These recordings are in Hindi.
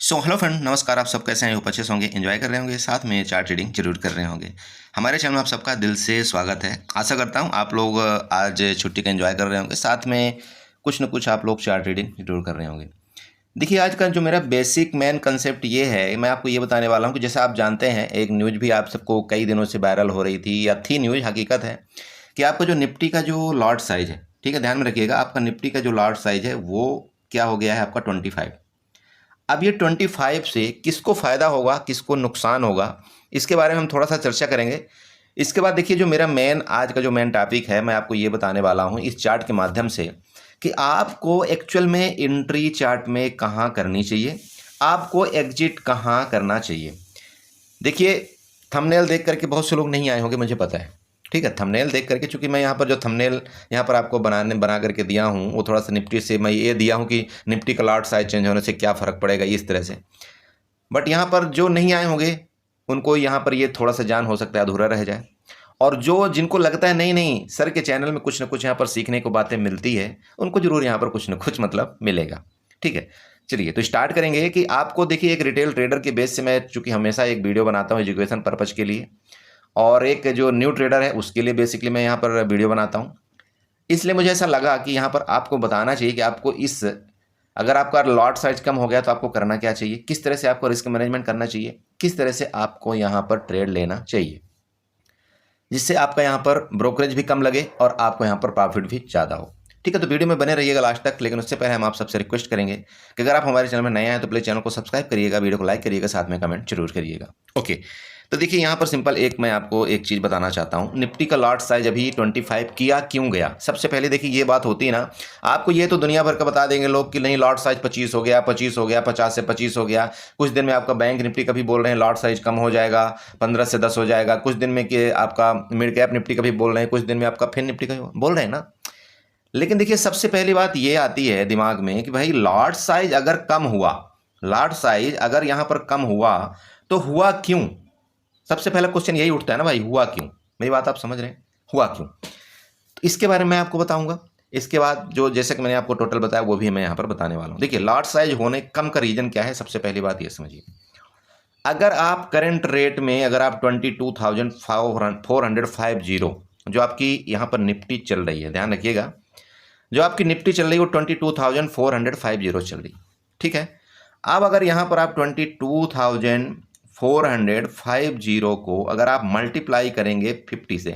हेलो फ्रेंड, नमस्कार। आप सब कैसे हैं? अच्छे से होंगे, एंजॉय कर रहे होंगे, साथ में चार्ट ट्रेडिंग जरूर कर रहे होंगे। हमारे चैनल में आप सबका दिल से स्वागत है। आशा करता हूं आप लोग आज छुट्टी का एंजॉय कर रहे होंगे, साथ में कुछ न कुछ आप लोग चार्ट ट्रेडिंग जरूर कर रहे होंगे। देखिए, आज का जो मेरा बेसिक मेन कंसेप्ट ये है, मैं आपको ये बताने वाला हूँ कि जैसे आप जानते हैं, एक न्यूज़ भी आप सबको कई दिनों से वायरल हो रही थी, या थी न्यूज़, हकीकत है कि आपका जो निफ्टी का जो लॉट साइज है, ठीक है, ध्यान में रखिएगा, आपका निफ्टी का जो लॉट साइज है वो क्या हो गया है, आपका 25। अब ये 25 से किसको फ़ायदा होगा, किसको नुकसान होगा, इसके बारे में हम थोड़ा सा चर्चा करेंगे। इसके बाद देखिए, जो मेरा मेन आज का जो मेन टॉपिक है, मैं आपको ये बताने वाला हूँ इस चार्ट के माध्यम से कि आपको एक्चुअल में एंट्री चार्ट में कहाँ करनी चाहिए, आपको एग्जिट कहाँ करना चाहिए। देखिए, थंबनेल देख करके बहुत से लोग नहीं आए होंगे, मुझे पता है, ठीक है। थंबनेल देख करके, चूंकि मैं यहाँ पर जो थंबनेल यहाँ पर आपको बना करके दिया हूँ, वो थोड़ा सा निफ्टी से मैं ये दिया हूँ कि निफ्टी का लॉट साइज चेंज होने से क्या फ़र्क पड़ेगा, इस तरह से। बट यहाँ पर जो नहीं आए होंगे उनको यहाँ पर ये थोड़ा सा जान हो सकता है अधूरा रह जाए, और जो जिनको लगता है नहीं नहीं सर के चैनल में कुछ ना कुछ यहाँ पर सीखने को बातें मिलती है, उनको जरूर यहाँ पर कुछ ना कुछ मतलब मिलेगा, ठीक है। चलिए, तो स्टार्ट करेंगे कि आपको देखिए, एक रिटेल ट्रेडर के बेस से मैं चूंकि हमेशा एक वीडियो बनाता हूँ एजुकेशन पर्पज़ के लिए, और एक जो न्यू ट्रेडर है उसके लिए बेसिकली मैं यहाँ पर वीडियो बनाता हूँ। इसलिए मुझे ऐसा लगा कि यहाँ पर आपको बताना चाहिए कि आपको इस, अगर आपका लॉट साइज कम हो गया तो आपको करना क्या चाहिए, किस तरह से आपको रिस्क मैनेजमेंट करना चाहिए, किस तरह से आपको यहाँ पर ट्रेड लेना चाहिए, जिससे आपका यहाँ पर ब्रोकरेज भी कम लगे और आपको यहाँ पर प्रॉफिट भी ज़्यादा हो। ठीक है, तो वीडियो में बने रहिएगा लास्ट तक। लेकिन उससे पहले हम आप सबसे रिक्वेस्ट करेंगे कि अगर आप हमारे चैनल में नए आए तो प्लीज़ चैनल को सब्सक्राइब करिएगा, वीडियो को लाइक करिएगा, साथ में कमेंट जरूर करिएगा। ओके, तो देखिए, यहाँ पर सिंपल एक मैं आपको एक चीज़ बताना चाहता हूँ। निफ्टी का लॉट साइज अभी 25 किया क्यों गया? सबसे पहले देखिए, ये बात होती है ना, आपको ये तो दुनिया भर का बता देंगे लोग कि नहीं लॉट साइज 25 हो गया, 25 हो गया, 50 से 25 हो गया। कुछ दिन में आपका बैंक निफ्टी का भी बोल रहे हैं लॉट साइज कम हो जाएगा, 15 से 10 हो जाएगा। कुछ दिन में कि आपका मिड कैप निफ्टी का भी बोल रहे हैं, कुछ दिन में आपका फिन निफ्टी का भी बोल रहे हैं ना। लेकिन देखिए, सबसे पहली बात ये आती है दिमाग में कि भाई लॉट साइज अगर कम हुआ, लॉट साइज अगर यहाँ पर कम हुआ तो हुआ क्यों? सबसे पहला क्वेश्चन यही उठता है ना भाई, हुआ क्यों? मेरी बात आप समझ रहे हैं, हुआ क्यों? तो इसके बारे में मैं आपको बताऊंगा। इसके बाद जो जैसे कि मैंने आपको टोटल बताया वो भी मैं यहाँ पर बताने वाला हूँ। देखिए, लॉट साइज होने कम का रीजन क्या है, सबसे पहली बात ये समझिए। अगर आप करंट रेट में, अगर आप 22,450 जो आपकी यहाँ पर निफ्टी चल रही है, ध्यान रखिएगा, जो आपकी निफ्टी चल रही है वो 22,450 चल रही, ठीक है। अब अगर यहाँ पर आप 22,450 को अगर आप मल्टीप्लाई करेंगे 50 से,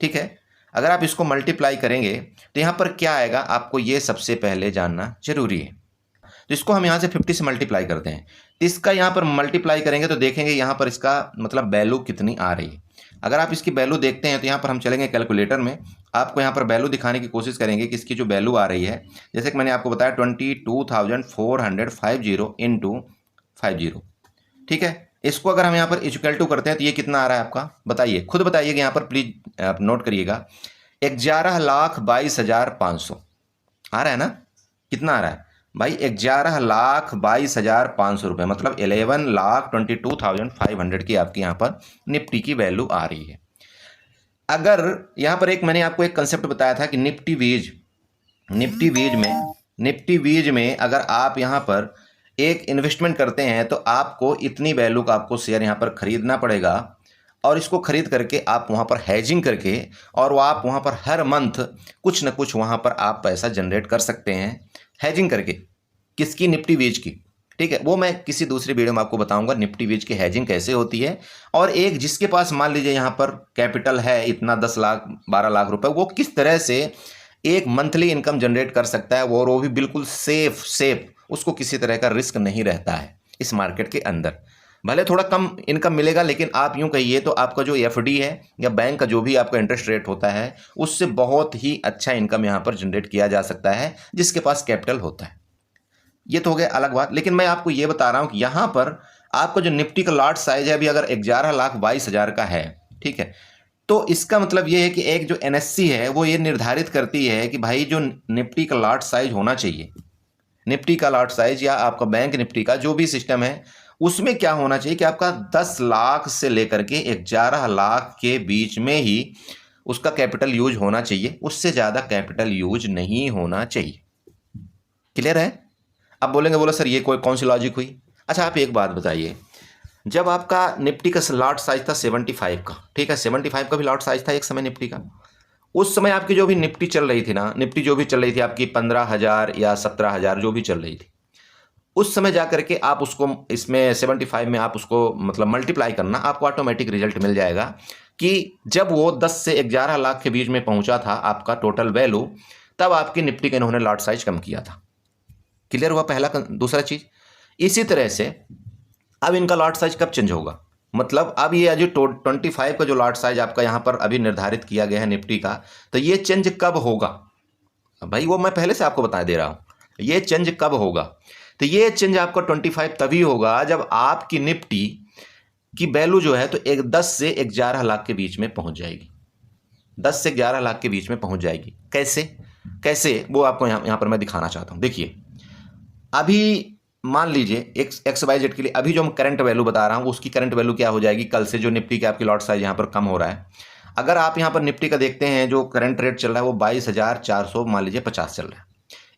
ठीक है, अगर आप इसको मल्टीप्लाई करेंगे तो यहाँ पर क्या आएगा, आपको ये सबसे पहले जानना जरूरी है। तो इसको हम यहाँ से 50 से मल्टीप्लाई करते हैं, तो इसका यहाँ पर मल्टीप्लाई करेंगे तो देखेंगे यहाँ पर इसका मतलब वैल्यू कितनी आ रही है। अगर आप इसकी वैल्यू देखते हैं तो यहाँ पर हम चलेंगे कैलकुलेटर में, आपको यहाँ पर वैल्यू दिखाने की कोशिश करेंगे कि इसकी जो वैल्यू आ रही है, जैसे कि मैंने आपको बताया 22,450 इंटू 50, ठीक है। इसको अगर हम यहाँ पर इक्वल टू करते हैं तो ये कितना आ रहा है आपका, बताइए, खुद बताइएगा। यहाँ पर प्लीज आप नोट करिएगा, 11,22,500 आ रहा है ना? कितना आ रहा है भाई? 11,22,500 रुपये, मतलब 11,22,500 की आपकी यहाँ पर निफ्टी की वैल्यू आ रही है। अगर यहाँ पर एक मैंने आपको एक कंसेप्ट बताया था कि निफ्टी वीज में अगर आप यहाँ पर एक इन्वेस्टमेंट करते हैं तो आपको इतनी वैल्यू का आपको शेयर यहाँ पर खरीदना पड़ेगा, और इसको खरीद करके आप वहाँ पर हैजिंग करके, और वो आप वहाँ पर हर मंथ कुछ न कुछ वहाँ पर आप पैसा जनरेट कर सकते हैं हैजिंग करके। किसकी? निफ्टी वीज की, ठीक है। वो मैं किसी दूसरी वीडियो में आपको बताऊंगा निफ्टी वीज की हैजिंग कैसे होती है। और एक जिसके पास मान लीजिए यहाँ पर कैपिटल है इतना 10 लाख 12 लाख रुपए, वो किस तरह से एक मंथली इनकम जनरेट कर सकता है, वो भी बिल्कुल सेफ, उसको किसी तरह का रिस्क नहीं रहता है इस मार्केट के अंदर। भले थोड़ा कम इनकम मिलेगा, लेकिन आप यूं कहिए तो आपका जो एफडी है या बैंक का जो भी आपका इंटरेस्ट रेट होता है, उससे बहुत ही अच्छा इनकम यहाँ पर जनरेट किया जा सकता है जिसके पास कैपिटल होता है। ये तो हो गया अलग बात। लेकिन मैं आपको ये बता रहा हूं कि यहां पर आपका जो निफ्टी का लॉट साइज है अभी अगर 11,22,000 का है, ठीक है, तो इसका मतलब ये है कि एक जो एनएससी है वो ये निर्धारित करती है कि भाई जो निफ्टी का लॉट साइज होना चाहिए, निफ्टी का लॉट साइज या आपका बैंक निफ्टी का जो भी सिस्टम है, उसमें क्या होना चाहिए कि आपका 10 लाख से लेकर के 11 लाख के बीच में ही उसका कैपिटल यूज होना चाहिए, उससे ज़्यादा कैपिटल यूज नहीं होना चाहिए। क्लियर है? अब बोलेंगे, बोलो सर ये कोई कौन सी लॉजिक हुई? अच्छा आप एक बात बताइए, जब आपका निफ्टी का लॉट साइज था 75 का, ठीक है, 75 का भी लॉट साइज था एक समय निफ्टी का, उस समय आपकी जो भी निफ्टी चल रही थी ना, निफ्टी जो भी चल रही थी आपकी 15,000 या 17,000 जो भी चल रही थी, उस समय जा करके आप उसको इसमें 75 में आप उसको मतलब मल्टीप्लाई करना, आपको ऑटोमेटिक रिजल्ट मिल जाएगा कि जब वो 10 से 11 लाख के बीच में पहुंचा था आपका टोटल वैल्यू, तब आपकी निफ्टी का इन्होंने लॉट साइज कम किया था। क्लियर हुआ पहला। दूसरा चीज, इसी तरह से अब इनका लॉट साइज कब चेंज होगा, मतलब अब ये जो 25 का जो लॉट साइज आपका यहाँ पर अभी निर्धारित किया गया है निफ्टी का, तो ये चेंज कब होगा भाई, वो मैं पहले से आपको बता दे रहा हूं, ये चेंज कब होगा। तो ये चेंज आपका 25 तभी होगा जब आपकी निफ्टी की वैल्यू जो है तो 10 से 11 लाख के बीच में पहुंच जाएगी, 10 से 11 लाख के बीच में पहुंच जाएगी। कैसे कैसे वो आपको यहाँ पर मैं दिखाना चाहता हूं। देखिए अभी मान लीजिए XYZ के लिए अभी जो मैं करंट वैल्यू बता रहा हूं उसकी करंट वैल्यू क्या हो जाएगी, कल से जो निफ्टी के आपकी लॉट साइज यहाँ पर कम हो रहा है, अगर आप यहाँ पर निफ्टी का देखते हैं जो करंट रेट चल रहा है वो 22,400 मान लीजिए 50 चल रहा है,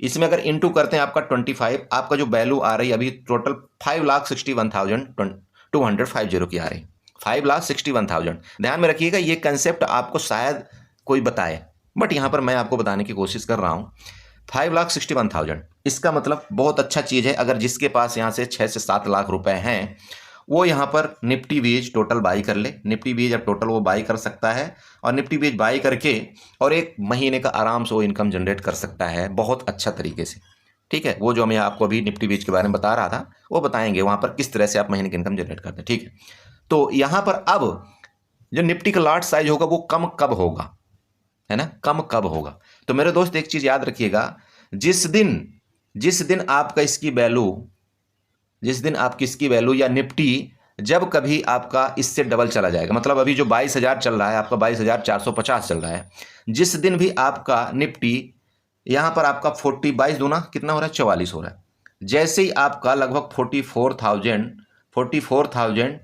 इसमें अगर इंटू करते हैं आपका 25, आपका जो वैल्यू आ रही है अभी टोटल 5,61,250 की आ रही, 5,61,000। ध्यान में रखिएगा ये कंसेप्ट आपको शायद कोई बताए, बट यहाँ पर मैं आपको बताने की कोशिश कर रहा हूँ। 5,61,000 इसका मतलब बहुत अच्छा चीज़ है, अगर जिसके पास यहाँ से 6 से 7 लाख रुपए हैं वो यहाँ पर निफ्टी बीज टोटल बाई कर ले, निफ्टी बीज अब टोटल वो बाई कर सकता है, और निफ्टी बीज बाई करके और एक महीने का आराम से वो इनकम जनरेट कर सकता है बहुत अच्छा तरीके से। ठीक है, वो जो मैं आपको अभी निफ्टी बीज के बारे में बता रहा था वो बताएंगे वहाँ पर किस तरह से आप महीने की इनकम जनरेट करते हैं। ठीक है, तो यहाँ पर अब जो निफ्टी का लॉट साइज होगा वो कम कब होगा, है ना, कम कब होगा। तो मेरे दोस्त एक चीज़ याद रखिएगा, जिस दिन आपका इसकी वैल्यू, जिस दिन आपकी इसकी वैल्यू या निफ्टी जब कभी आपका इससे डबल चला जाएगा, मतलब अभी जो 22,000 चल रहा है आपका 22,450 चल रहा है, जिस दिन भी आपका निफ्टी यहाँ पर आपका 22 दूना कितना हो रहा है 44 हो रहा है, जैसे ही आपका लगभग 44,000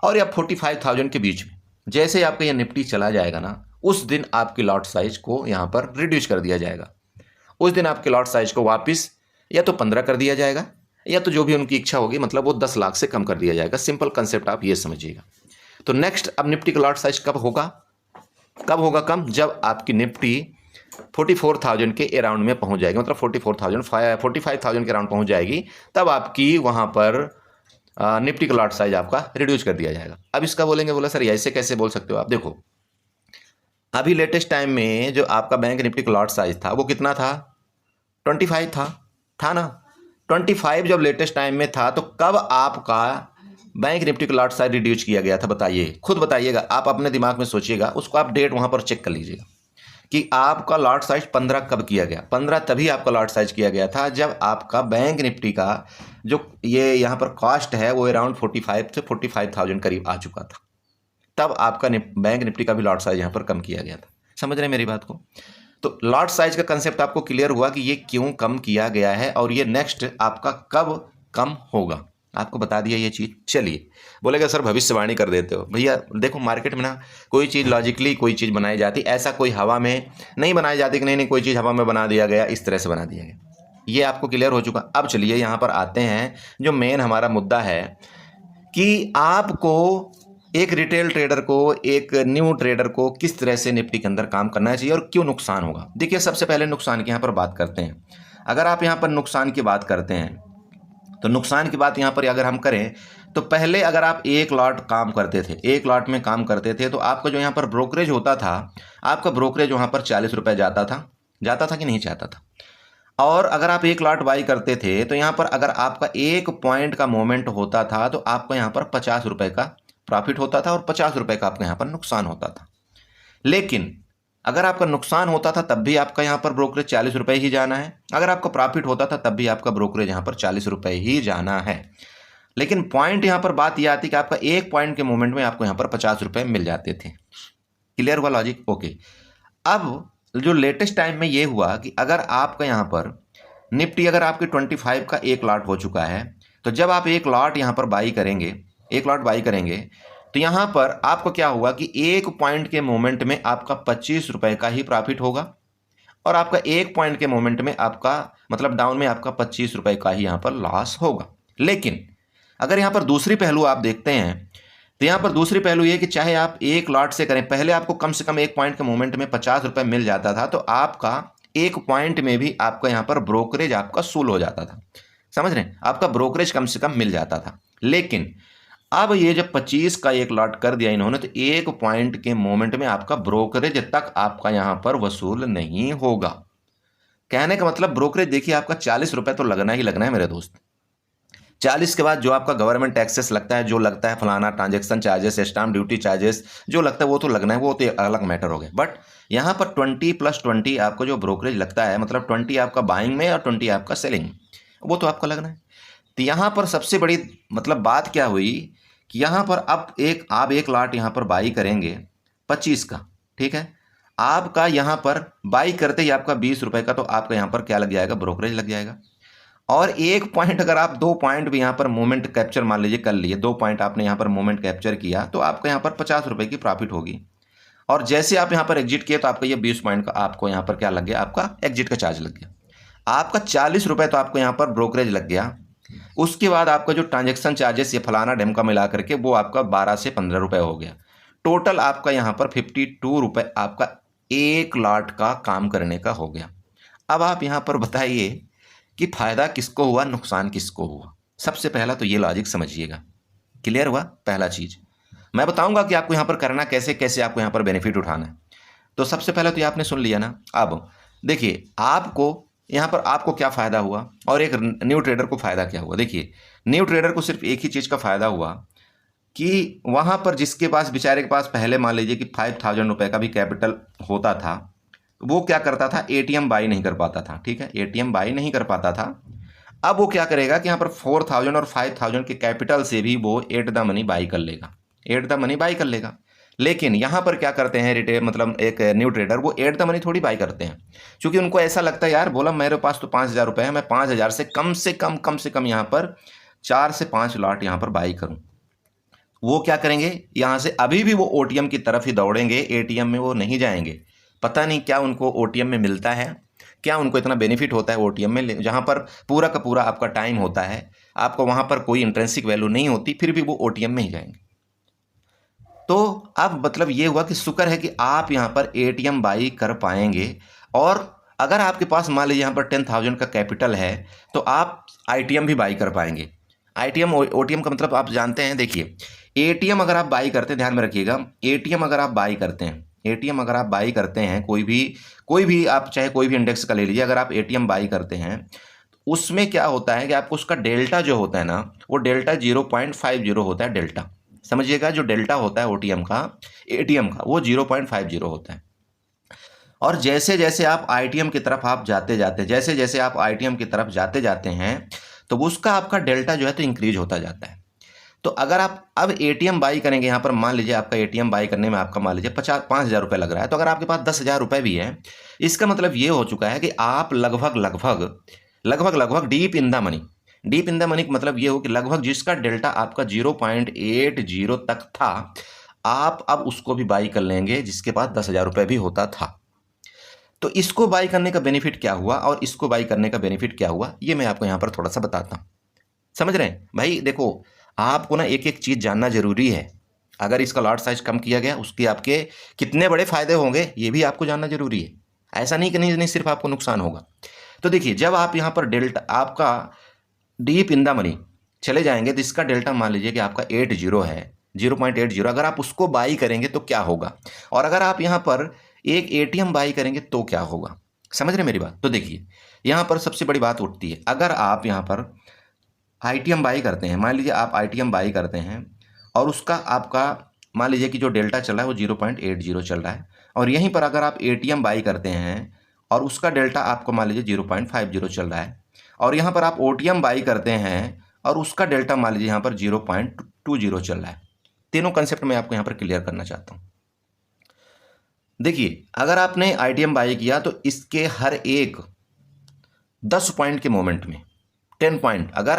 और या 45,000 के बीच में जैसे ही आपका यह निफ्टी चला जाएगा ना, उस दिन आपकी लॉट साइज को यहाँ पर रिड्यूस कर दिया जाएगा, उस दिन आपके लॉट साइज को वापस या तो 15 कर दिया जाएगा या तो जो भी उनकी इच्छा होगी, मतलब वो 10 लाख से कम कर दिया जाएगा। सिंपल कंसेप्ट आप ये समझिएगा। तो नेक्स्ट अब निफ्टी का लॉट साइज कब होगा, कम, जब आपकी निफ्टी 44,000 के अराउंड में पहुंच जाएगी, मतलब 45,000 के अराउंड पहुंच जाएगी, तब आपकी वहां पर निफ्टी का लॉट साइज आपका रिड्यूस कर दिया जाएगा। अब इसका बोलेंगे, बोला सर ऐसे कैसे बोल सकते हो आप। देखो अभी लेटेस्ट टाइम में जो आपका बैंक निफ्टी का लॉट साइज था वो कितना था, 25 था ना। 25 जब लेटेस्ट टाइम में था तो कब आपका बैंक निफ्टी का लॉट साइज रिड्यूस किया गया था, बताइए, खुद बताइएगा, आप अपने दिमाग में सोचिएगा, उसको आप डेट वहां पर चेक कर लीजिएगा कि आपका लॉट साइज 15 कब किया गया। 15 तभी आपका लॉट साइज किया गया था जब आपका बैंक निफ्टी का जो ये यहाँ पर कॉस्ट है वो अराउंड 45 से 45,000 करीब आ चुका था, तब आपका बैंक निफ्टी का भी लॉट साइज यहाँ पर कम किया गया था। समझ रहे हैं मेरी बात को। तो लॉट साइज का कंसेप्ट आपको क्लियर हुआ कि ये क्यों कम किया गया है और ये नेक्स्ट आपका कब कम होगा, आपको बता दिया ये चीज़। चलिए बोलेगा सर भविष्यवाणी कर देते हो। भैया देखो मार्केट में ना कोई चीज़ लॉजिकली कोई चीज़ बनाई जाती, ऐसा कोई हवा में नहीं बनाई जाती कि नहीं कोई चीज़ हवा में बना दिया गया, इस तरह से बना दिया गया। ये आपको क्लियर हो चुका। अब चलिए यहाँ पर आते हैं जो मेन हमारा मुद्दा है कि आपको एक रिटेल ट्रेडर को, एक न्यू ट्रेडर को किस तरह से निफ्टी के अंदर काम करना चाहिए और क्यों नुकसान होगा। देखिए सबसे पहले नुकसान की यहाँ पर बात करते हैं। अगर आप यहाँ पर नुकसान की बात करते हैं तो नुकसान की बात यहाँ पर अगर हम करें तो पहले अगर आप एक लॉट काम करते थे, एक लॉट में काम करते थे, तो आपका जो यहाँ पर ब्रोकरेज होता था, आपका ब्रोकरेज वहाँ पर 40 रुपये जाता था कि नहीं जाता था। और अगर आप एक लॉट बाई करते थे तो यहाँ पर अगर आपका एक पॉइंट का मोमेंट होता था तो आपको यहाँ पर 50 रुपये का प्रॉफिट होता था और 50 रुपये का आपका यहाँ पर नुकसान होता था। लेकिन अगर आपका नुकसान होता था तब भी आपका यहाँ पर ब्रोकरेज 40 रुपये ही जाना है, अगर आपका प्रॉफिट होता था तब भी आपका ब्रोकरेज यहाँ पर 40 रुपये ही जाना है। लेकिन पॉइंट यहाँ पर बात यह आती कि आपका एक पॉइंट के मोमेंट में आपको यहाँ पर 50 रुपये मिल जाते थे। क्लियर हुआ लॉजिक? ओके। अब जो लेटेस्ट टाइम में ये हुआ कि अगर आपका यहाँ पर निफ्टी अगर आपके 25 का एक लॉट हो चुका है, तो जब आप एक लॉट यहाँ पर बाई करेंगे, एक लॉट बाई करेंगे, तो यहाँ पर आपको क्या होगा कि एक पॉइंट के मोमेंट में आपका 25 रुपये का ही प्रॉफिट होगा और आपका एक पॉइंट के मोमेंट में आपका मतलब डाउन में आपका 25 रुपये का ही यहाँ पर लॉस होगा। लेकिन अगर यहाँ पर दूसरी पहलू आप देखते हैं तो यहाँ पर दूसरी पहलू ये कि चाहे आप एक लॉट से करें, पहले आपको कम से कम एक पॉइंट के मोमेंट में 50 रुपये मिल जाता था, तो आपका एक पॉइंट में भी आपका यहाँ पर ब्रोकरेज आपका सूल हो जाता था। समझ रहे हैं, आपका ब्रोकरेज कम से कम मिल जाता था। लेकिन अब ये जब 25 का एक लॉट कर दिया इन्होंने, तो एक पॉइंट के मोमेंट में आपका ब्रोकरेज तक आपका यहाँ पर वसूल नहीं होगा। कहने का मतलब ब्रोकरेज देखिए आपका 40 रुपये तो लगना ही लगना है मेरे दोस्त। 40 के बाद जो आपका गवर्नमेंट टैक्सेस लगता है, जो लगता है फलाना transaction charges, stamp duty charges जो लगता है वो तो लगना है, वो तो अलग मैटर हो गया। बट यहाँ पर 20 + 20 आपको जो ब्रोकरेज लगता है, मतलब 20 आपका बाइंग में और 20 आपका सेलिंग, वो तो आपको लगना है। तो यहाँ पर सबसे बड़ी मतलब बात क्या हुई कि यहाँ पर अब आप एक लॉट यहाँ पर बाई करेंगे 25 का, ठीक है, आपका यहाँ पर बाई करते ही आपका 20 रुपये का तो आपका यहाँ पर क्या लग जाएगा, ब्रोकरेज लग जाएगा। और एक पॉइंट अगर आप 2 पॉइंट भी यहाँ पर मोमेंट कैप्चर मान लीजिए कर लिए, 2 पॉइंट आपने यहाँ पर मोमेंट कैप्चर किया, तो आपका यहाँ पर 50 रुपये की प्रॉफिट होगी। और जैसे आप यहाँ पर एग्जिट किए तो आपका ये 20 पॉइंट का आपको यहाँ पर क्या लग गया, आपका एग्जिट का चार्ज लग गया। आपका 40 रुपये तो आपको यहाँ पर ब्रोकरेज लग गया। उसके बाद आपका जो ट्रांजेक्शन चार्जेस ये फलाना डेम का मिला करके वो आपका 12 से 15 रुपये हो गया। टोटल आपका यहाँ पर 52 रुपये आपका एक लॉट का काम करने का हो गया। अब आप यहाँ पर बताइए कि फ़ायदा किसको हुआ, नुकसान किसको हुआ। सबसे पहला तो ये लॉजिक समझिएगा। क्लियर हुआ? पहला चीज़ मैं बताऊंगा कि आपको यहाँ पर करना कैसे कैसे आपको यहाँ पर बेनिफिट उठाना है। तो सबसे पहले तो ये आपने सुन लिया ना। अब देखिए आपको यहाँ पर आपको क्या फ़ायदा हुआ और एक न्यू ट्रेडर को फ़ायदा क्या हुआ। देखिए न्यू ट्रेडर को सिर्फ एक ही चीज़ का फ़ायदा हुआ कि वहाँ पर जिसके पास बेचारे के पास पहले मान लीजिए कि 5000 रुपये का भी कैपिटल होता था, वो क्या करता था, एटीएम बाई नहीं कर पाता था। ठीक है, एटीएम बाई नहीं कर पाता था। अब वो क्या करेगा कि यहाँ पर 4000 और 5000 के कैपिटल से भी वो एट द मनी बाई कर लेगा, एट द मनी बाई कर लेगा। लेकिन यहाँ पर क्या करते हैं रिटेल मतलब एक न्यू ट्रेडर, वो एट द मनी थोड़ी बाई करते हैं, क्योंकि उनको ऐसा लगता है यार बोला मेरे पास तो 5000 रुपये है, मैं 5000 से कम यहाँ पर 4 से 5 लॉट यहाँ पर बाई करूँ। वो क्या करेंगे, यहाँ से अभी भी वो ओटीएम की तरफ ही दौड़ेंगे, एटीएम में वो नहीं जाएंगे। पता नहीं क्या उनको ओटीएम में मिलता है, क्या उनको इतना बेनिफिट होता है ओटीएम में, जहाँ पर पूरा का पूरा आपका टाइम होता है, आपको वहाँ पर कोई इंट्रिंसिक वैल्यू नहीं होती, फिर भी वो ओटीएम में ही जाएंगे। तो अब मतलब ये हुआ कि शुक्र है कि आप यहाँ पर एटीएम बाई कर पाएंगे। और अगर आपके पास मान लीजिए यहाँ पर 10,000 का कैपिटल है तो आप आईटीएम भी बाई कर पाएंगे। आईटीएम ओटीएम का मतलब आप जानते हैं। देखिए एटीएम अगर आप बाई करते हैं, ध्यान में रखिएगा, एटीएम अगर आप बाई करते हैं, एटीएम अगर आप बाई करते हैं कोई भी आप चाहे कोई भी इंडेक्स का ले लीजिए, अगर आप एटीएम बाई करते हैं तो उसमें क्या होता है कि आपको उसका डेल्टा जो होता है ना, वो डेल्टा 0.50 होता है। डेल्टा समझिएगा, जो डेल्टा होता है ओटीएम का एटीएम का वो 0.50 होता है। और जैसे जैसे आप आईटीएम की तरफ आप जैसे जैसे आप आईटीएम की तरफ जाते हैं तो उसका आपका डेल्टा जो है तो इंक्रीज होता जाता है। तो अगर आप अब एटीएम बाई करेंगे, यहाँ पर मान लीजिए आपका एटीएम बाई करने में आपका मान लीजिए 5000 रुपये लग रहा है, तो अगर आपके पास 10,000 रुपये भी है, इसका मतलब ये हो चुका है कि आप लगभग deep in the money. Deep in the money का मतलब ये हो कि लगभग जिसका डेल्टा आपका 0.80 तक था, आप अब उसको भी बाई कर लेंगे जिसके पास 10,000 रुपये भी होता था। तो इसको बाई करने का बेनिफिट क्या हुआ और इसको बाई करने का बेनिफिट क्या हुआ, ये मैं आपको यहाँ पर थोड़ा सा बताता हूँ। समझ रहे हैं भाई? देखो आपको ना एक एक चीज़ जानना जरूरी है। अगर इसका लॉट साइज कम किया गया उसके आपके कितने बड़े फायदे होंगे ये भी आपको जानना जरूरी है। ऐसा नहीं कि नहीं सिर्फ आपको नुकसान होगा। तो देखिए जब आप यहाँ पर डेल्टा आपका डीप इन द मनी चले जाएंगे तो इसका डेल्टा मान लीजिए कि आपका 80 है, 0.80, अगर आप उसको बाई करेंगे तो क्या होगा, और अगर आप यहाँ पर एक एटीएम बाई करेंगे तो क्या होगा। समझ रहे मेरी बात? तो देखिए यहाँ पर सबसे बड़ी बात उठती है, अगर आप यहाँ पर आईटीएम बाई करते हैं, मान लीजिए आप आईटीएम बाई करते हैं और उसका आपका मान लीजिए कि जो डेल्टा चल रहा है वो 0.80 चल रहा है, और यहीं पर अगर आप एटीएम बाई करते हैं और उसका डेल्टा आपको मान लीजिए 0.50 चल रहा है, और यहाँ पर आप ओटीएम बाई करते हैं और उसका डेल्टा मान लीजिए यहाँ पर 0.20 चल रहा है। तीनों कंसेप्ट मैं आपको यहाँ पर क्लियर करना चाहता हूँ। देखिए अगर आपने आईटीएम बाई किया तो इसके हर एक 10 पॉइंट के मोमेंट में 10 पॉइंट, अगर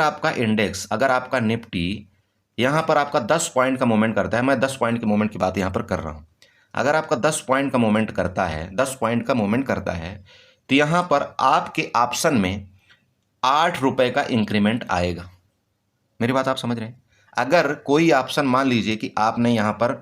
आपका इंडेक्स, अगर आपका निफ्टी यहाँ पर आपका 10 पॉइंट का मूवमेंट करता है, मैं 10 पॉइंट के मूवमेंट की बात यहाँ पर कर रहा हूँ, अगर आपका 10 पॉइंट का मूवमेंट करता है, 10 पॉइंट का मूवमेंट करता है, तो यहाँ पर आपके ऑप्शन में ₹8 का इंक्रीमेंट आएगा। मेरी बात आप समझ रहे हैं? अगर कोई ऑप्शन मान लीजिए कि आपने यहाँ पर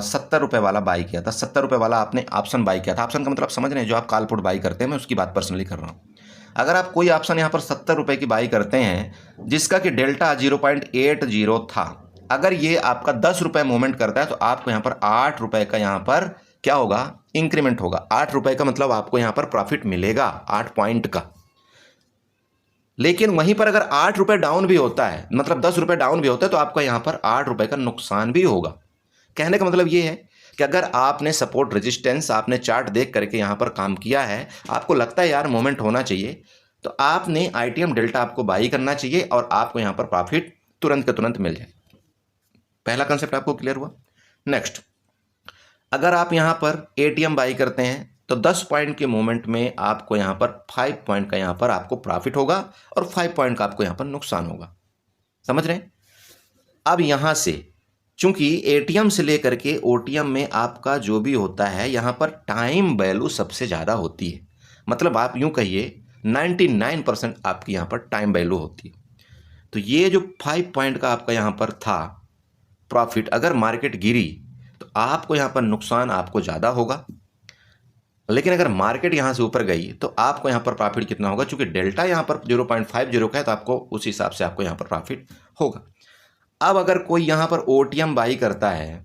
₹70 वाला बाई किया था, ₹70 वाला आपने ऑप्शन बाई किया था। ऑप्शन का मतलब समझ रहे हैं, जो आप कॉल पुट बाई करते हैं, मैं उसकी बात पर्सनली कर रहा हूँ। अगर आप कोई ऑप्शन यहाँ पर ₹70 की बाई करते हैं जिसका कि डेल्टा 0.80 था, अगर ये आपका ₹10 मूवमेंट करता है तो आपको यहाँ पर ₹8 का यहाँ पर क्या होगा, इंक्रीमेंट होगा। ₹8 का मतलब आपको यहाँ पर प्रॉफिट मिलेगा 8 पॉइंट का। लेकिन वहीं पर अगर ₹8 डाउन भी होता है, मतलब ₹10 डाउन भी होता है, तो आपका यहाँ पर ₹8 का नुकसान भी होगा। कहने का मतलब ये है कि अगर आपने सपोर्ट रेजिस्टेंस आपने चार्ट देख करके यहाँ पर काम किया है, आपको लगता है यार मोमेंट होना चाहिए, तो आपने आईटीएम डेल्टा आपको बाई करना चाहिए और आपको यहाँ पर प्रॉफिट तुरंत के तुरंत मिल जाए। पहला कंसेप्ट आपको क्लियर हुआ। नेक्स्ट, अगर आप यहाँ पर एटीएम बाई करते हैं तो 10 पॉइंट के मूवमेंट में आपको यहाँ पर 5 पॉइंट का यहाँ पर आपको प्रॉफिट होगा और 5 पॉइंट का आपको यहाँ पर नुकसान होगा। समझ रहे हैं? अब यहाँ से चूंकि एटीएम से लेकर के ओटीएम में आपका जो भी होता है, यहाँ पर टाइम वैल्यू सबसे ज़्यादा होती है। मतलब आप यूँ कहिए 99% आपकी यहाँ पर टाइम वैल्यू होती है। तो ये जो 5 पॉइंट का आपका यहाँ पर था प्रॉफिट, अगर मार्केट गिरी तो आपको यहाँ पर नुकसान आपको ज़्यादा होगा। लेकिन अगर मार्केट यहाँ से ऊपर गई तो आपको यहाँ पर प्रॉफिट कितना होगा, चूंकि डेल्टा यहाँ पर 0.50 का है तो आपको उस हिसाब से आपको यहाँ पर प्रॉफिट होगा। अब अगर कोई यहाँ पर ओटीएम बाई करता है,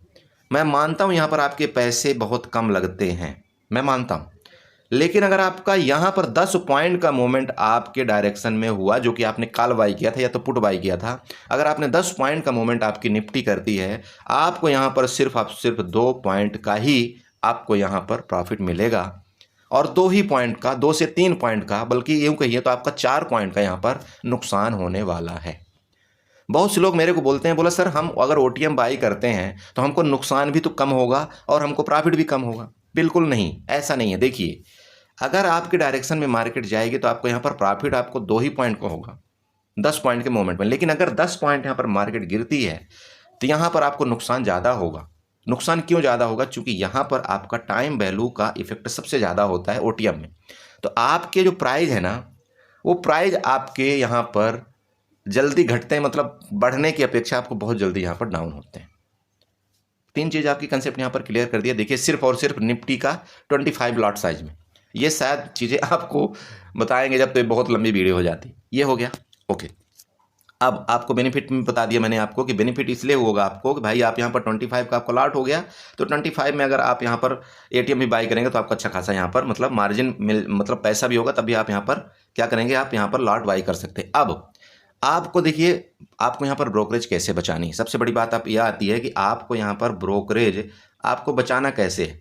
मैं मानता हूँ यहाँ पर आपके पैसे बहुत कम लगते हैं, मैं मानता हूँ, लेकिन अगर आपका यहाँ पर 10 पॉइंट का मूवमेंट आपके डायरेक्शन में हुआ, जो कि आपने कॉल बाई किया था या तो पुट बाई किया था, अगर आपने 10 पॉइंट का मूवमेंट आपकी निफ्टी करती है, आपको यहाँ पर सिर्फ 2 पॉइंट का ही आपको यहाँ पर प्रॉफिट मिलेगा। और 2 ही पॉइंट का, 2 से 3 पॉइंट का, बल्कि यूँ कहिए तो आपका 4 पॉइंट का यहाँ पर नुकसान होने वाला है। बहुत से लोग मेरे को बोलते हैं, बोला सर हम अगर ओटीएम बाई करते हैं तो हमको नुकसान भी तो कम होगा और हमको प्रॉफिट भी कम होगा। बिल्कुल नहीं, ऐसा नहीं है। देखिए, अगर आपके डायरेक्शन में मार्केट जाएगी तो आपको यहाँ पर प्रॉफिट आपको 2 ही पॉइंट का होगा 10 पॉइंट के मोमेंट में। लेकिन अगर 10 पॉइंट यहाँ पर मार्केट गिरती है तो यहाँ पर आपको नुकसान ज़्यादा होगा। नुकसान क्यों ज़्यादा होगा? चूंकि यहाँ पर आपका टाइम वैल्यू का इफेक्ट सबसे ज़्यादा होता है ओटीएम में। तो आपके जो प्राइस है ना, वो प्राइस आपके यहाँ पर जल्दी घटते हैं, मतलब बढ़ने की अपेक्षा आपको बहुत जल्दी यहाँ पर डाउन होते हैं। 3 चीज़ आपकी कंसेप्ट यहाँ पर क्लियर कर दिया। देखिए, सिर्फ और सिर्फ निफ्टी का 25 लॉट साइज में, ये शायद चीज़ें आपको बताएंगे जब, तो ये बहुत लंबी वीडियो हो जाती। ये हो गया, ओके। अब आपको बेनिफिट में बता दिया मैंने आपको कि बेनिफिट इसलिए होगा आपको कि भाई आप यहाँ पर 25 का आपको लॉट हो गया, तो 25 में अगर आप यहाँ पर एटीएम भी बाई करेंगे तो आपको अच्छा खासा यहाँ पर मतलब मार्जिन मतलब पैसा भी होगा, तभी आप यहाँ पर क्या करेंगे, आप यहाँ पर लॉट बाई कर सकते हैं। अब आपको देखिए, आपको यहाँ पर ब्रोकरेज कैसे बचानी है। सबसे बड़ी बात आप यह आती है कि आपको यहाँ पर ब्रोकरेज आपको बचाना कैसे है।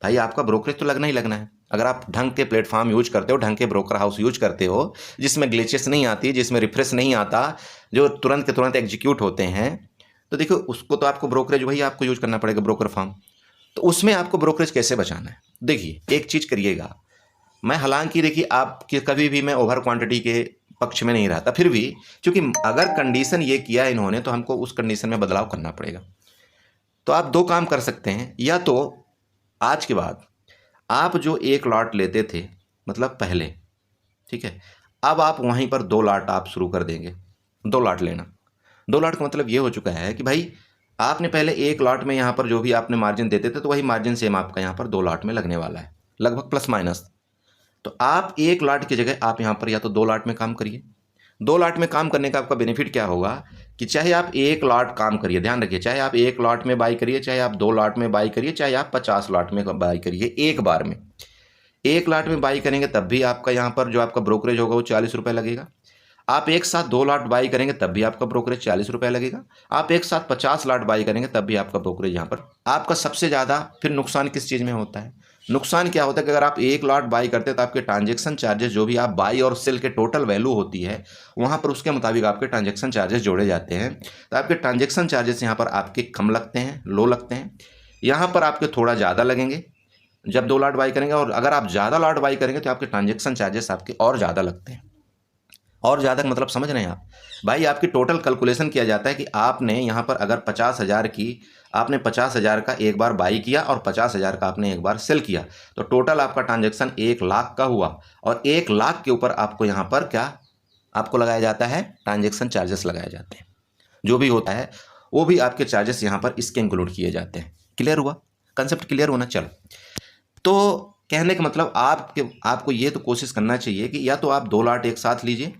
भाई आपका ब्रोकरेज तो लगना ही लगना है। अगर आप ढंग के प्लेटफॉर्म यूज करते हो, ढंग के ब्रोकर हाउस यूज करते हो, जिसमें ग्लिचेस नहीं आती, जिसमें रिफ्रेश नहीं आता, जो तुरंत के तुरंत एग्जीक्यूट होते हैं, तो देखो उसको तो आपको ब्रोकरेज वही आपको यूज करना पड़ेगा, ब्रोकर फॉर्म। तो उसमें आपको ब्रोकरेज कैसे बचाना है, देखिए एक चीज़ करिएगा। मैं हालांकि देखिए आप कभी भी मैं ओवर क्वांटिटी के पक्ष में नहीं रहता, फिर भी चूंकि अगर कंडीशन ये किया इन्होंने तो हमको उस कंडीशन में बदलाव करना पड़ेगा। तो आप 2 काम कर सकते हैं, या तो आज के बाद आप जो 1 लॉट लेते थे मतलब पहले, ठीक है, अब आप वहीं पर 2 लॉट आप शुरू कर देंगे। 2 लॉट लेना, 2 लॉट का मतलब ये हो चुका है कि भाई आपने पहले 1 लॉट में यहाँ पर जो भी आपने मार्जिन देते थे तो वही मार्जिन सेम आपका यहाँ पर 2 लॉट में लगने वाला है, लगभग प्लस माइनस। तो आप 1 लॉट की जगह आप यहाँ पर या तो 2 लॉट में काम करिए। 2 लॉट में काम करने का आपका बेनिफिट क्या होगा कि चाहे आप 1 लॉट काम करिए, ध्यान रखिए, चाहे आप 1 लॉट में बाई करिए, चाहे आप 2 लॉट में बाई करिए, चाहे आप 50 लॉट में बाई करिए, एक बार में 1 लॉट में बाई करेंगे तब भी आपका यहाँ पर जो आपका ब्रोकरेज होगा वो 40 रुपये लगेगा। आप एक साथ 2 लॉट बाई करेंगे तब भी आपका ब्रोकरेज 40 रुपये लगेगा। आप एक साथ 50 लॉट बाई करेंगे तब भी आपका ब्रोकरेज यहाँ पर आपका सबसे ज़्यादा। फिर नुकसान किस चीज़ में होता है? नुकसान क्या होता है कि अगर आप 1 लॉट बाई करते हैं तो आपके ट्रांजैक्शन चार्जेस जो भी आप बाई और सेल के टोटल वैल्यू होती है वहाँ पर उसके मुताबिक आपके ट्रांजैक्शन चार्जेस जोड़े जाते हैं। तो आपके ट्रांजैक्शन चार्जेस यहाँ पर आपके कम लगते हैं, लो लगते हैं, यहाँ पर आपके थोड़ा ज़्यादा लगेंगे जब 2 लॉट बाई करेंगे, और अगर आप ज़्यादा लॉट बाई करेंगे तो आपके ट्रांजैक्शन चार्जेस आपके और ज़्यादा लगते हैं। और ज़्यादा मतलब समझ रहे हैं आप भाई, आपकी टोटल कैलकुलेशन किया जाता है कि आपने यहाँ पर अगर 50,000 की आपने 50,000 का एक बार बाई किया और 50,000 का आपने एक बार सेल किया, तो टोटल आपका ट्रांजैक्शन 1 लाख का हुआ, और 1 लाख के ऊपर आपको यहाँ पर क्या आपको लगाया जाता है, ट्रांजैक्शन चार्जेस लगाए जाते हैं, जो भी होता है वो भी आपके चार्जेस यहाँ पर इसके इंक्लूड किए जाते हैं। क्लियर हुआ? कंसेप्ट क्लियर होना। चलो, तो कहने का मतलब आपको ये तो कोशिश करना चाहिए कि या तो आप 2 लाट एक साथ लीजिए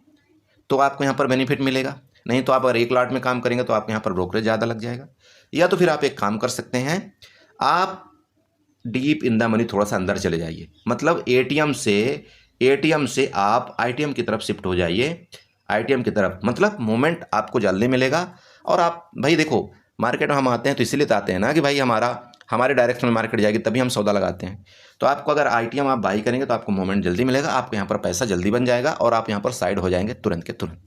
तो आपको यहाँ पर बेनिफिट मिलेगा, नहीं तो आप अगर 1 लाट में काम करेंगे तो आपको यहाँ पर ब्रोकरेज ज़्यादा लग जाएगा। या तो फिर आप एक काम कर सकते हैं, आप डीप इन द मनी थोड़ा सा अंदर चले जाइए, मतलब एटीएम से आप आईटीएम की तरफ शिफ्ट हो जाइए। आईटीएम की तरफ मतलब मोमेंट आपको जल्दी मिलेगा। और आप भाई देखो, मार्केट में हम आते हैं तो इसीलिए तो आते हैं ना कि भाई हमारे डायरेक्शन में मार्केट जाएगी तभी हम सौदा लगाते हैं। तो आपको अगर आईटीएम आप बाई करेंगे तो आपको मोमेंट जल्दी मिलेगा, आपको यहाँ पर पैसा जल्दी बन जाएगा और आप यहाँ पर साइड हो जाएंगे तुरंत के तुरंत।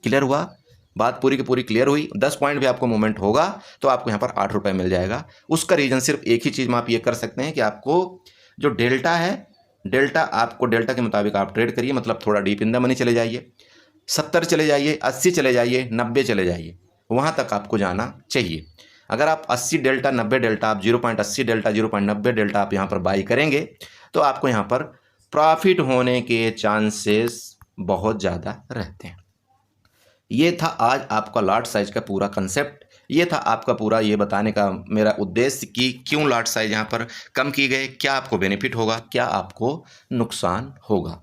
क्लियर हुआ? बात पूरी की पूरी क्लियर हुई। 10 पॉइंट भी आपको मूवमेंट होगा तो आपको यहाँ पर 8 रुपये मिल जाएगा। उसका रीज़न सिर्फ एक ही चीज़ में आप ये कर सकते हैं कि आपको जो डेल्टा है, डेल्टा के मुताबिक आप ट्रेड करिए, मतलब थोड़ा डीप इन द मनी चले जाइए, 70 चले जाइए, 80 चले जाइए, 90 चले जाइए, वहाँ तक आपको जाना चाहिए। अगर आप 80 डेल्टा 90 डेल्टा आप 0.80 डेल्टा 0.90 डेल्टा आप यहाँ पर बाई करेंगे तो आपको यहाँ पर प्रॉफिट होने के चांसेस बहुत ज़्यादा रहते हैं। ये था आज आपका लॉट साइज का पूरा कंसेप्ट। ये था आपका पूरा ये बताने का मेरा उद्देश्य कि क्यों लॉट साइज यहाँ पर कम की गए, क्या आपको बेनिफिट होगा, क्या आपको नुकसान होगा।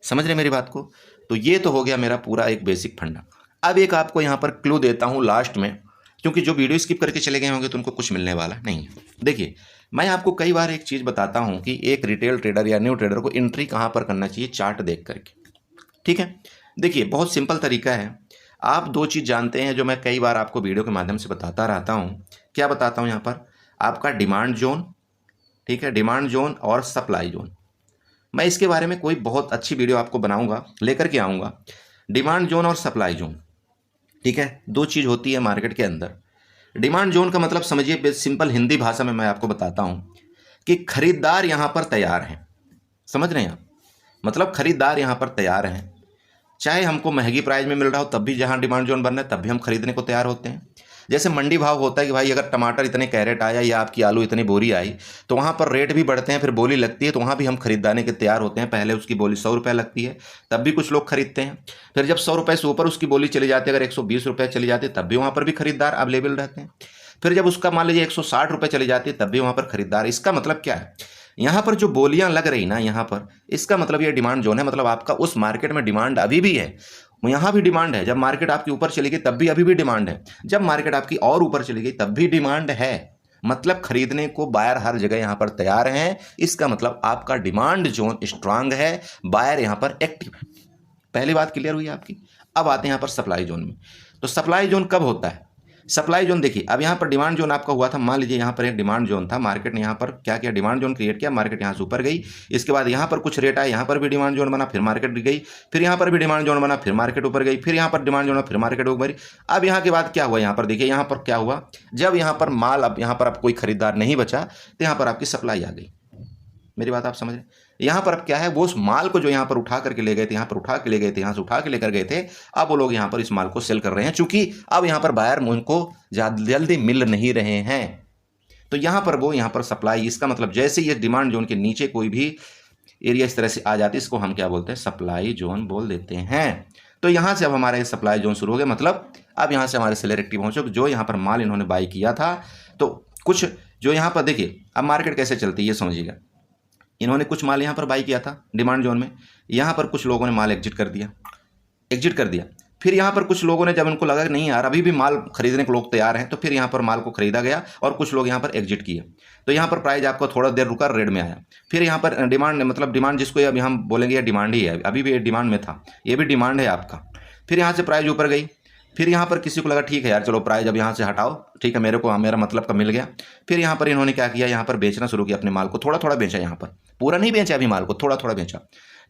समझ रहे मेरी बात को? तो ये तो हो गया मेरा पूरा एक बेसिक फंडा। अब एक आपको यहाँ पर क्लू देता हूँ लास्ट में, क्योंकि जो वीडियो स्किप करके चले गए होंगे तो उनको कुछ मिलने वाला नहीं है। देखिए, मैं आपको कई बार एक चीज़ बताता हूँ कि एक रिटेल ट्रेडर या न्यू ट्रेडर को एंट्री कहाँ पर करना चाहिए, चार्ट देख करके। ठीक है, देखिए बहुत सिंपल तरीका है। आप 2 चीज़ जानते हैं जो मैं कई बार आपको वीडियो के माध्यम से बताता रहता हूँ। क्या बताता हूँ यहाँ पर? आपका डिमांड जोन, ठीक है, डिमांड जोन और सप्लाई जोन। मैं इसके बारे में कोई बहुत अच्छी वीडियो आपको बनाऊंगा, लेकर के आऊँगा। डिमांड जोन और सप्लाई जोन, ठीक है, 2 चीज़ होती है मार्केट के अंदर। डिमांड जोन का मतलब समझिए, सिंपल हिंदी भाषा में मैं आपको बताता हूँ कि खरीदार यहाँ पर तैयार हैं। समझ रहे हैं आप? मतलब खरीदार यहाँ पर तैयार हैं, चाहे हमको महंगी प्राइस में मिल रहा हो तब भी, जहाँ डिमांड जोन बन रहा है तब भी हम खरीदने को तैयार होते हैं। जैसे मंडी भाव होता है कि भाई अगर टमाटर इतने कैरेट आया या आपकी आलू इतनी बोरी आई तो वहाँ पर रेट भी बढ़ते हैं, फिर बोली लगती है तो वहाँ भी हम खरीदाने के तैयार होते हैं। पहले उसकी बोली 100 रुपये लगती है तब भी कुछ लोग खरीदते हैं, फिर जब 100 रुपये से ऊपर उसकी बोली चली जाती है, अगर 120 रुपये चली जाती है तब भी वहाँ पर भी खरीदार अवेलेबल रहते हैं। फिर जब उसका मान लीजिए 160 रुपये चली जाती है तब भी वहाँ पर खरीदार। इसका मतलब क्या है? यहाँ पर जो बोलियाँ लग रही ना यहाँ पर, इसका मतलब ये डिमांड जोन है, मतलब आपका उस मार्केट में डिमांड अभी भी है, यहाँ भी डिमांड है। जब मार्केट आपकी ऊपर चली गई तब भी अभी भी डिमांड है, जब मार्केट आपकी और ऊपर चली गई तब भी डिमांड है। मतलब खरीदने को बायर हर जगह यहाँ पर तैयार हैं। इसका मतलब आपका डिमांड जोन स्ट्रांग है, बायर यहाँ पर एक्टिव है। पहली बात क्लियर हुई आपकी। अब आते हैं यहाँ पर सप्लाई जोन में। तो सप्लाई जोन कब होता है? सप्लाई जोन देखिए, अब यहाँ पर डिमांड जोन आपका हुआ था, मान लीजिए यहाँ पर एक डिमांड जोन था, मार्केट ने यहाँ पर क्या किया, डिमांड जोन क्रिएट किया, मार्केट यहाँ से ऊपर गई, इसके बाद यहाँ पर कुछ रेट आया, यहाँ पर भी डिमांड जोन बना, फिर मार्केट गई, फिर यहाँ पर भी डिमांड जोन बना, फिर मार्केट ऊपर गई, फिर यहाँ पर डिमांड जोन, फिर मार्केट ऊपर। अब यहाँ के बाद क्या हुआ, यहाँ पर देखिए यहाँ पर क्या हुआ, जब यहाँ पर माल, अब यहाँ पर अब कोई खरीदार नहीं बचा तो यहाँ पर आपकी सप्लाई आ गई। मेरी बात आप समझ रहे? यहाँ पर अब क्या है, वो उस माल को जो यहाँ पर उठा करके ले गए थे, यहाँ पर उठा के ले गए थे, यहाँ से उठा के लेकर गए थे, अब वो लोग यहाँ पर इस माल को सेल कर रहे हैं, चूंकि अब यहाँ पर बायर उनको जल्दी मिल नहीं रहे हैं, तो यहाँ पर वो यहाँ पर सप्लाई। इसका मतलब जैसे ये डिमांड जोन के नीचे कोई भी एरिया इस तरह से आ जाती है, इसको हम क्या बोलते हैं, सप्लाई जोन बोल देते हैं। तो यहाँ से अब हमारा सप्लाई जोन शुरू हो गया, मतलब अब यहाँ से हमारे सेलर एक्टिव हो चुके, जो यहाँ पर माल इन्होंने बाई किया था। तो कुछ जो यहाँ पर देखिए, अब मार्केट कैसे चलती है ये समझिएगा। इन्होंने कुछ माल यहाँ पर बाई किया था डिमांड जोन में, यहाँ पर कुछ लोगों ने माल एग्जिट कर दिया। फिर यहाँ पर कुछ लोगों ने, जब उनको लगा कि नहीं यार अभी भी माल खरीदने को लोग तैयार हैं, तो फिर यहाँ पर माल को खरीदा गया और कुछ लोग यहाँ पर एग्जिट किए। तो यहाँ पर प्राइस आपको थोड़ा देर रुका, रेड में आया। फिर यहाँ पर डिमांड, मतलब डिमांड जिसको अभी हम बोलेंगे ये डिमांड ही है, अभी भी ये डिमांड में था, ये भी डिमांड है आपका। फिर यहाँ से प्राइस ऊपर गई, फिर यहाँ पर किसी को लगा ठीक है यार चलो प्राइस अब यहाँ से हटाओ, ठीक है मेरे को मेरा मतलब का मिल गया। फिर यहाँ पर इन्होंने क्या किया, यहाँ पर बेचना शुरू किया अपने माल को, थोड़ा थोड़ा बेचा, यहाँ पर पूरा नहीं बेचा अभी माल को, थोड़ा थोड़ा बेचा।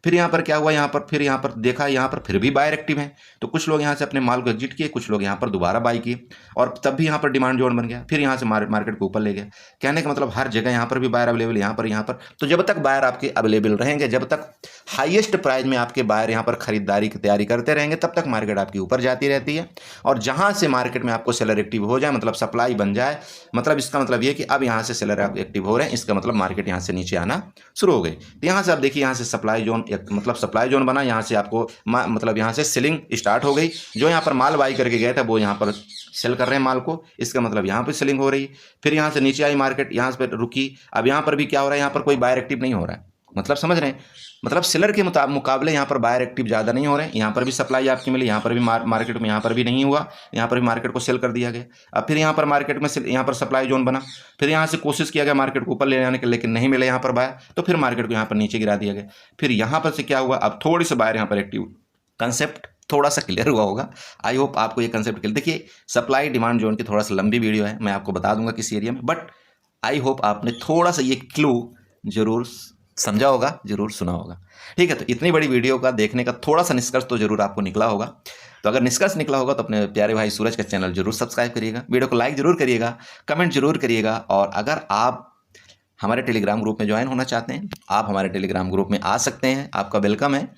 फिर यहाँ पर क्या हुआ, फिर यहाँ पर देखा, यहाँ पर फिर भी बायर एक्टिव हैं, तो कुछ लोग यहाँ से अपने माल को एग्जिट किए, कुछ लोग यहाँ पर दोबारा बाई किए, और तब भी यहाँ पर डिमांड जोन बन गया। फिर यहाँ से मार्केट को ऊपर ले गया। कहने का मतलब हर जगह यहाँ पर भी बायर अवेलेबल, यहाँ पर। तो जब तक बायर आपके अवेलेबल रहेंगे, जब तक हाईएस्ट प्राइस में आपके बायर यहाँ पर खरीदारी की तैयारी करते रहेंगे, तब तक मार्केट आपकी ऊपर जाती रहती है। और जहाँ से मार्केट में आपको सेलर एक्टिव हो जाए, मतलब सप्लाई बन जाए, मतलब इसका मतलब ये कि अब यहाँ से सेलर एक्टिव हो रहे हैं, इसका मतलब मार्केट यहाँ से नीचे आना शुरू हो गई। तो यहाँ से आप देखिए, यहाँ से सप्लाई जोन मतलब सप्लाई जोन बना, यहाँ से आपको मतलब यहाँ से सेलिंग स्टार्ट हो गई। जो यहाँ पर माल बाई करके गए थे वो यहाँ पर सेल कर रहे हैं माल को, इसका मतलब यहाँ पर सेलिंग हो रही। फिर यहाँ से नीचे आई मार्केट, यहाँ पर रुकी। अब यहाँ पर भी क्या हो रहा है, यहाँ पर कोई बायर एक्टिव नहीं हो रहा है, मतलब समझ रहे हैं, मतलब सेलर के मुकाबले यहाँ पर बायर एक्टिव ज़्यादा नहीं हो रहे हैं। यहाँ पर भी सप्लाई आपकी मिली, यहाँ पर भी मार्केट में यहाँ पर भी नहीं हुआ, यहाँ पर भी मार्केट को सेल कर दिया गया। अब फिर यहाँ पर मार्केट में यहाँ पर सप्लाई जोन बना, फिर यहाँ से कोशिश किया गया मार्केट को ऊपर ले जाने के, लेकिन नहीं मिले यहाँ पर बायर, तो फिर मार्केट को यहाँ पर नीचे गिरा दिया गया। फिर यहाँ पर से क्या हुआ, अब थोड़ी सी बायर यहाँ पर एक्टिव, कंसेप्ट थोड़ा सा क्लियर हुआ होगा। आई होप आपको ये कंसेप्ट क्लियर। देखिए सप्लाई डिमांड जोन की थोड़ा सा लंबी वीडियो है, मैं आपको बता दूंगा किस एरिया में, बट आई होप आपने थोड़ा सा ये क्लू जरूर समझा होगा, जरूर सुना होगा। ठीक है, तो इतनी बड़ी वीडियो का देखने का थोड़ा सा निष्कर्ष तो जरूर आपको निकला होगा। तो अगर निष्कर्ष निकला होगा तो अपने प्यारे भाई सूरज का चैनल जरूर सब्सक्राइब करिएगा, वीडियो को लाइक जरूर करिएगा, कमेंट जरूर करिएगा। और अगर आप हमारे टेलीग्राम ग्रुप में ज्वाइन होना चाहते हैं, आप हमारे टेलीग्राम ग्रुप में आ सकते हैं, आपका वेलकम है।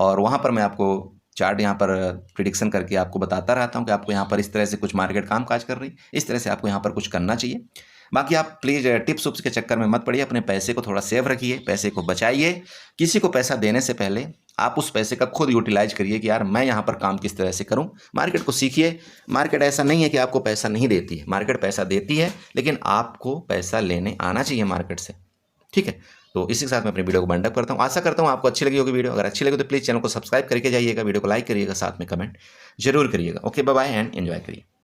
और वहाँ पर मैं आपको चार्ट यहाँ पर प्रिडिक्शन करके आपको बताता रहता हूँ कि आपको यहाँ पर इस तरह से कुछ मार्केट काम काज कर रही, इस तरह से आपको यहाँ पर कुछ करना चाहिए। बाकी आप प्लीज़ टिप्स उप्स के चक्कर में मत पड़िए, अपने पैसे को थोड़ा सेव रखिए, पैसे को बचाइए। किसी को पैसा देने से पहले आप उस पैसे का खुद यूटिलाइज करिए कि यार मैं यहाँ पर काम किस तरह से करूँ। मार्केट को सीखिए। मार्केट ऐसा नहीं है कि आपको पैसा नहीं देती है, मार्केट पैसा देती है, लेकिन आपको पैसा लेने आना चाहिए मार्केट से। ठीक है, तो इसी के साथ मैं अपनी वीडियो को वाइंड अप करता हूँ। आशा करता हूँ आपको अच्छी लगी होगी वीडियो। अगर अच्छी लगी तो प्लीज़ चैनल को सब्सक्राइब करके जाइएगा, वीडियो को लाइक करिएगा, साथ में कमेंट जरूर करिएगा। Okay, bye bye and enjoy करिए।